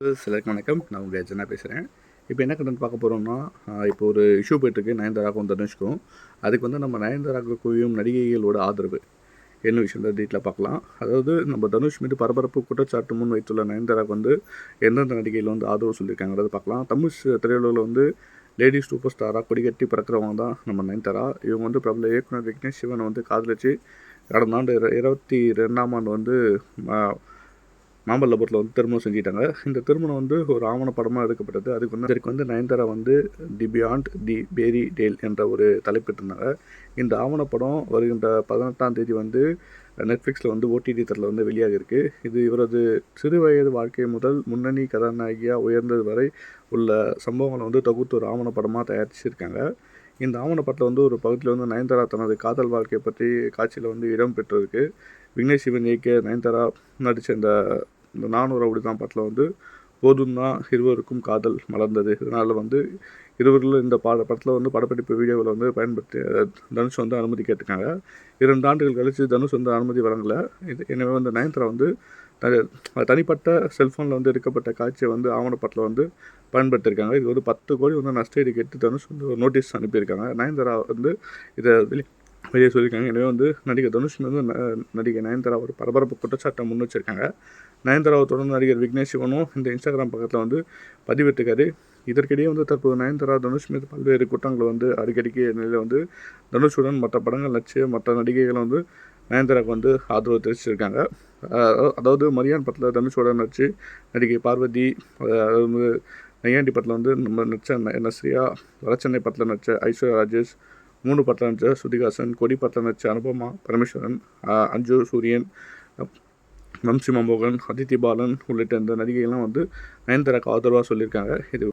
சிலருக்கு வணக்கம். நான் உங்கள் ஜனா பேசுகிறேன். இப்போ என்ன கண்டென்ட் பார்க்க போகிறோம்னா, இப்போ ஒரு இஷ்யூ போயிட்டுருக்கு நயன்தாராக்கும் தனுஷ்க்கும். அதுக்கு வந்து நம்ம நயன்தாராவுக்கு குவியும் நடிகைகளோட ஆதரவு என்ன விஷயம் டீட்டெயிலாக பார்க்கலாம். அதாவது நம்ம தனுஷ் மீது பரபரப்பு குற்றச்சாட்டு முன் வைத்துள்ள நயன்தாராவுக்கு வந்து எந்தெந்த நடிகைகள் வந்து ஆதரவு சொல்லியிருக்காங்கிறத பார்க்கலாம். தமிழ் திரையுலகில் வந்து லேடிஸ் சூப்பர் ஸ்டாராக கொடிகட்டி பறக்கிறவங்க தான் நம்ம நயன்தாரா. இவங்க வந்து பிரபல இயக்குனர் விக்னேஷ் சிவனை வந்து காதலிச்சு கடந்த ஆண்டு 22ஆம் ஆண்டு வந்து மாமல்லபுரத்தில் வந்து திருமணம் செஞ்சுட்டாங்க. இந்த திருமணம் வந்து ஒரு ஆவணப்படமாக எடுக்கப்பட்டது. அதுக்கு வந்து நயன்தாரா வந்து தி பியாண்ட் தி பேரி டேல் என்ற ஒரு தலைப்பிட்டிருந்தாங்க. இந்த ஆவணப்படம் வருகின்ற 18ஆம் தேதி வந்து நெட்ஃப்ளிக்ஸில் வந்து ஓடிடி தளத்தில் வந்து வெளியாக இருக்குது. இது இவரது சிறு வயது வாழ்க்கை முதல் முன்னணி கதாநாயகியாக உயர்ந்தது வரை உள்ள சம்பவங்களை வந்து தொகுத்து ஒரு ஆவணப்படமாக தயாரிச்சிருக்காங்க. இந்த ஆவணப்படத்தில் வந்து ஒரு பகுதியில் வந்து நயன்தாரா தனது காதல் வாழ்க்கையை பற்றி காட்சியில் வந்து இடம் பெற்றிருக்கு. விக்னேஷ் சிவன் இயக்கிய நயன்தாரா நடித்த இந்த 400 ரவுடி தான் படத்தில் வந்து போதும் தான் இருவருக்கும் காதல் மலர்ந்தது. இதனால் வந்து இருவர்களும் இந்த படத்தில் வந்து படப்பிடிப்பு வீடியோவில் வந்து பயன்படுத்தி தனுஷ் வந்து அனுமதி கேட்டிருக்காங்க. 2 ஆண்டுகள் கழித்து தனுஷ் வந்து அனுமதி வழங்கலை. எனவே வந்து நயன்தாரா வந்து தனிப்பட்ட செல்ஃபோனில் வந்து எடுக்கப்பட்ட காட்சியை வந்து ஆவணப்படத்தில் வந்து பயன்படுத்தியிருக்காங்க. இது வந்து 10 கோடி வந்து நஷ்டஈடு கேட்டு தனுஷ் வந்து ஒரு நோட்டீஸ் அனுப்பியிருக்காங்க. நயன்தாரா வந்து இதை வெளியே சொல்லியிருக்காங்க. எனவே வந்து நடிகர் தனுஷ் வந்து நடிகை நயன்தாரா ஒரு பரபரப்பு குற்றச்சாட்டை முன் வச்சிருக்காங்க. நயன்தாராவை தொடர்ந்து நடிகர் விக்னேஷ் சிவனும் இந்த இன்ஸ்டாகிராம் பக்கத்தில் வந்து பதிவிட்டிருக்காரு. இதற்கிடையே வந்து தற்போது நயன்தாரா தனுஷ் மீது பல்வேறு குற்றங்களை வந்து அடிக்கடிக்கு நிலையில் வந்து தனுஷுடன் மற்ற படங்கள் நடிச்சு மற்ற நடிகைகளும் வந்து நயன்தாராவுக்கு வந்து ஆதரவு தெரிவிச்சிருக்காங்க. அதாவது மரியான் படத்தில் தனுஷோட நடிச்சு நடிகை பார்வதி, அதாவது நையாண்டி படத்தில் வந்து நம்ம நடித்த நஸ்ரியா, வடச்சென்னை படத்தில் நடித்த ஐஸ்வர்யா ராஜேஷ், 3 படத்தில் நடித்த ஸ்ருதிஹாசன், கொடி படத்தில் நடித்த அனுபமா பரமேஸ்வரன், அஞ்சு சூரியன், வம்சி மோகன், அதித்தி பாலன் உள்ளிட்ட இந்த நடிகைகள்லாம் வந்து நயன்தாராக்கு ஆதரவாக சொல்லியிருக்காங்க. இது